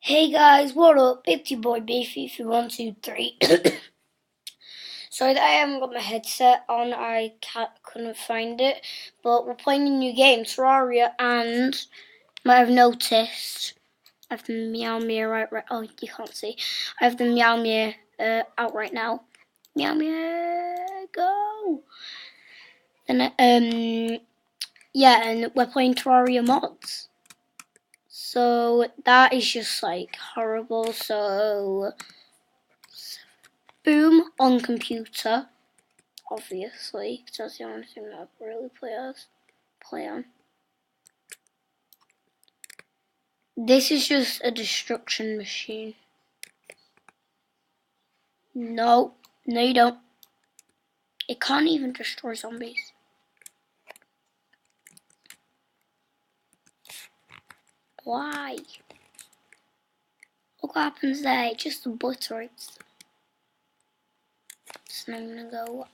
Hey guys, what up? It's your boy Beefy123. Sorry that I haven't got my headset on, couldn't find it. But we're playing a new game, Terraria, and you might have noticed I have the Meow right. Oh, you can't see. I have the Meow out right now. Meow, go! And yeah, and we're playing Terraria mods. So that is just like horrible. So boom on computer, obviously, because that's the only thing that I really play on. This is just a destruction machine. No, no you don't. It can't even destroy zombies. Why? Look what happens there, it just obliterates them. So I'm gonna go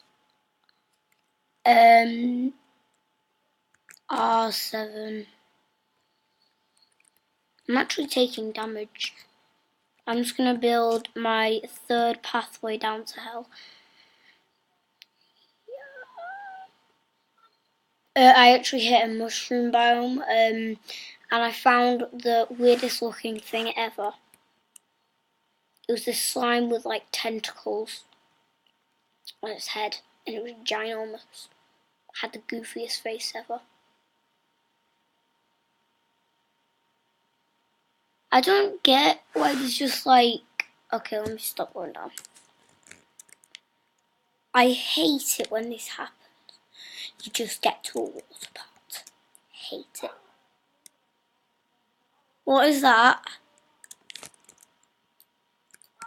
R7. I'm actually taking damage. I'm just gonna build my third pathway down to hell. I actually hit a mushroom biome, and I found the weirdest looking thing ever. It was this slime with like tentacles on its head, and it was ginormous. It had the goofiest face ever. I don't get why there's just like... Okay, let me stop going down. I hate it when this happens. You just get to a water part. Hate it. What is that?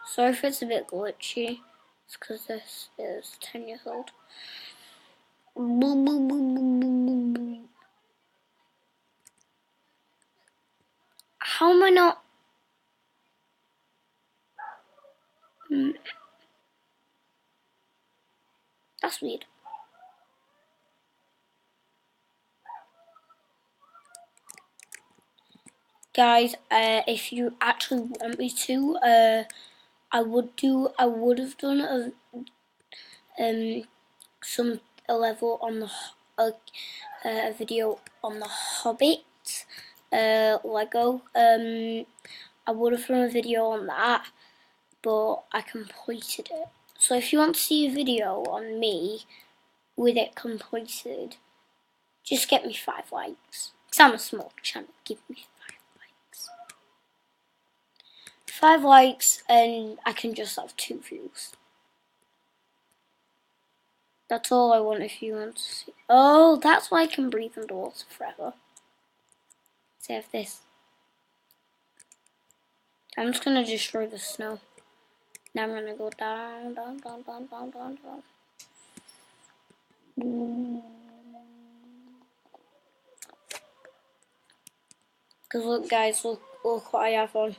Sorry if it's a bit glitchy. It's because this is 10 years old. Boom, boom, boom, boom, boom, boom, boom. How am I not... That's weird. Guys, if you actually want me to, I would have done a level on the a video on the Hobbit Lego. I would have done a video on that, but I completed it. So if you want to see a video on me with it completed, just get me 5 likes. Because I'm a small channel. Give me 5 likes. 5 likes and I can just have 2 views. That's all I want if you want to see. Oh, that's why I can breathe underwater forever. So I have this. I'm just going to destroy the snow. Now I'm going to go down, down, down, down, down, down, down. Because look guys, look what I have on.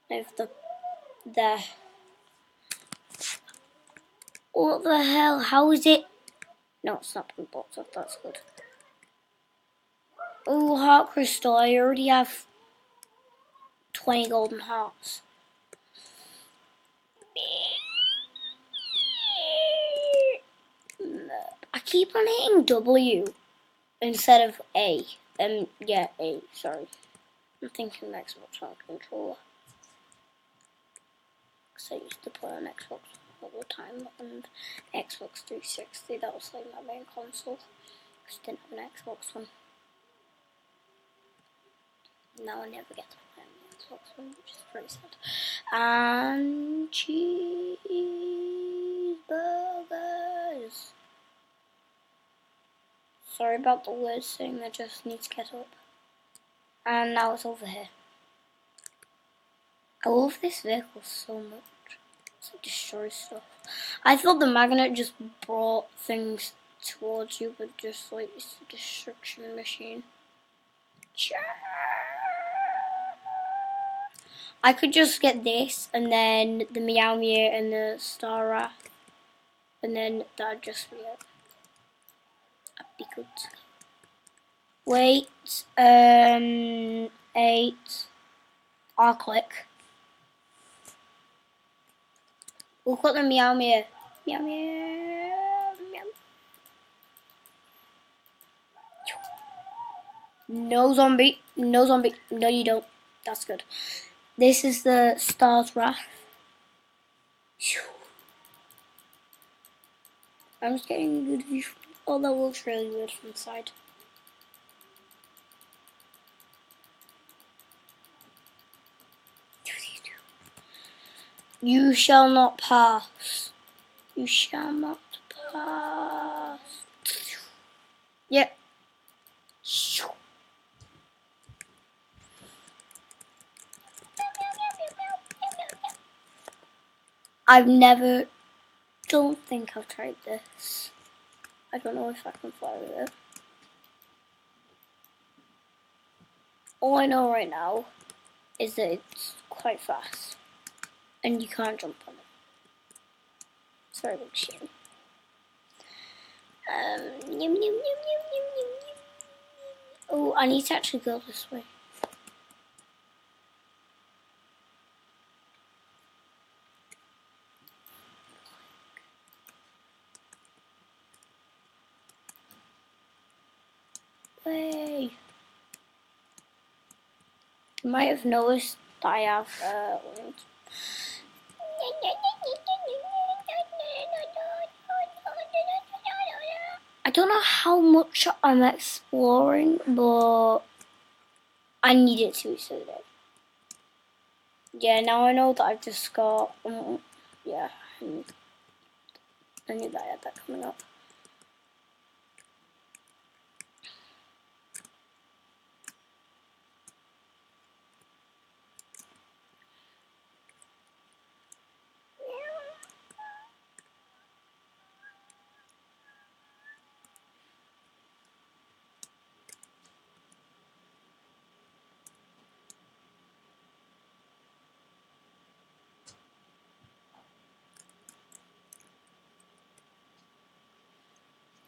I have there. What the hell? How is it? No, it's not been blocked off, that's good. Oh, heart crystal, I already have 20 golden hearts. I keep on hitting W instead of A. Yeah, A, sorry. I'm thinking Xbox One controller. Because I used to play on Xbox all the time, and Xbox 360, that was like my main console. Because I didn't have an Xbox One. Now I never get to play on the Xbox One, which is pretty sad. And cheeseburgers. Sorry about the weird thing, I just need to get up. And now it's over here. I love this vehicle so much. It destroys stuff. I thought the magnet just brought things towards you, but just like it's a destruction machine. I could just get this, and then the Meow and the Star Wrath, and then that'd just be it. That'd be good. Wait, 8. I'll click. Look at the meow meow. Meow meow. Meow. No zombie. No zombie. No, you don't. That's good. This is the Star's Wrath. I'm just getting a good view. Oh, that looks really weird from the side. You shall not pass. You shall not pass. Yep. Don't think I've tried this. I don't know if I can fly with it. All I know right now is that it's quite fast and you can't jump on it. It's very big shame. Oh, I need to actually go this way. Way. You might have noticed that I have I don't know how much I'm exploring, but I need it to be so good. Yeah, now I know that I've just got yeah, I knew that I had that coming up.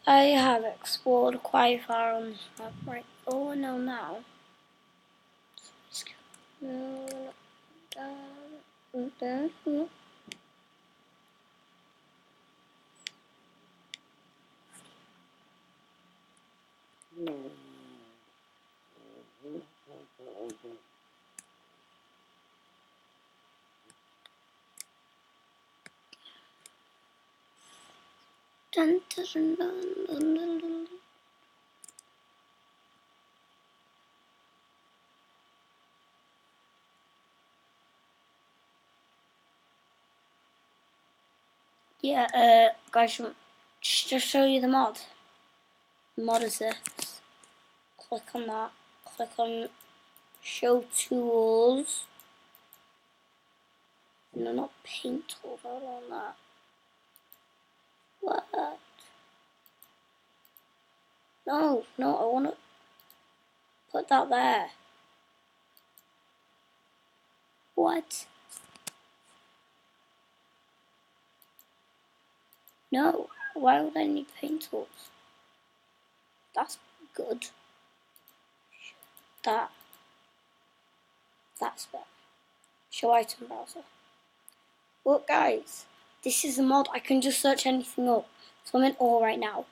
I have explored quite far on this map, right? Oh no, now. Dun, dun, dun, dun, dun, dun. Yeah, guys, just show you the mod. The mod is this. Click on that. Click on show tools. No, not paint tools. I don't want that. What? No, I want to put that there. What? No, why would I need paint tools? That's good. That's better. Show item browser. Look guys, this is a mod. I can just search anything up. So I'm in awe right now.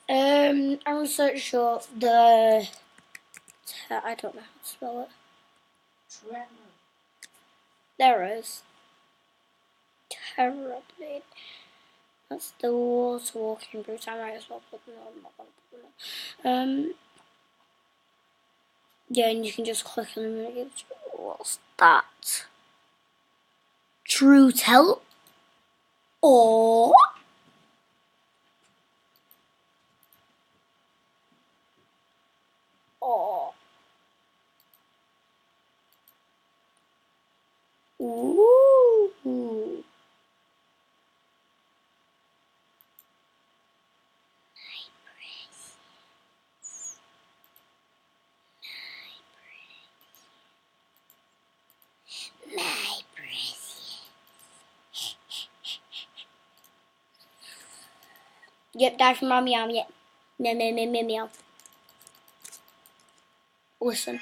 I'm gonna search up the I don't know how to spell it. There it is. Terrorblade. That's the water walking brute. I might as well put them on. I'm not gonna put them on. Yeah, and you can just click on them and it gives you. What's that? True tell or ooh. My precious. Yep, that's my meow meow. Meow meow meow meow meow. Listen.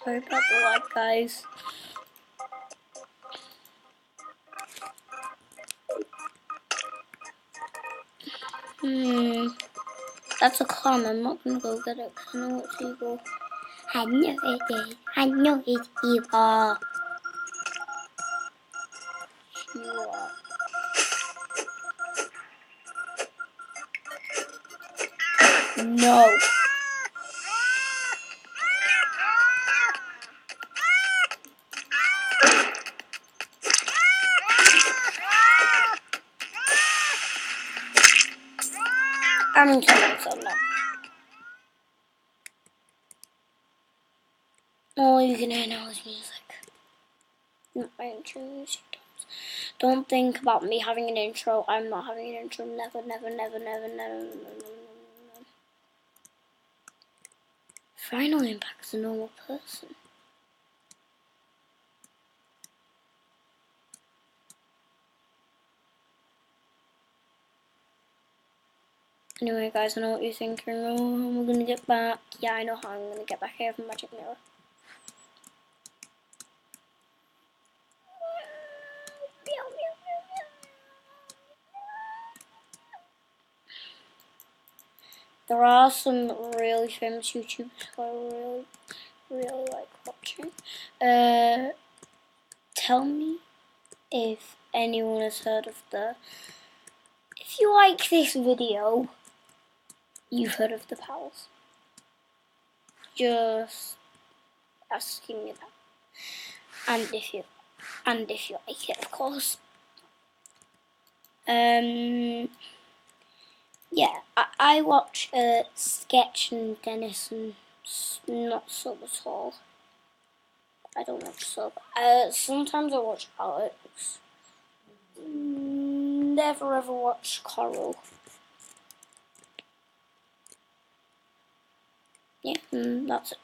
Sorry about the lag, guys. That's a con. I'm not gonna go get it because I know it's evil. I know it is. I know it's evil. You are. No. I'm killing myself now. All you can hear now is music. Not my intro music. Don't think about me having an intro. I'm not having an intro. Never, never, never, never, never, never, never. Finally, I'm back as a normal person. Anyway, guys, I know what you're thinking. Oh, we're gonna get back. Yeah, I know how I'm gonna get back here from Magic Mirror. There are some really famous YouTubers who I really like watching. Tell me if anyone has heard of if you like this video, you've heard of the Pals. Just asking you that. And if you like it, of course. Yeah, I watch Sketch and Dennis and not Sub at all. I don't watch Sub. Sometimes I watch Alex. Never ever watch Coral. Yeah, that's it.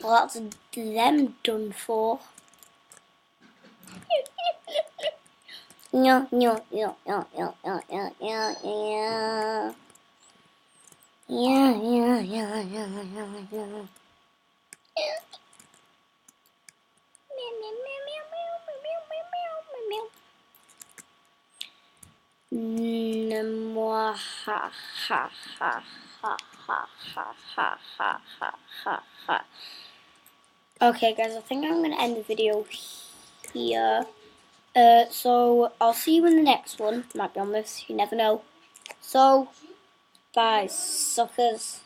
Well, that's them done for. No. Yeah. Moi ha ha ha ha ha ha ha ha ha ha. Okay, guys, I think I'm gonna end the video here. So I'll see you in the next one. Might be on this, you never know. So, bye, suckers.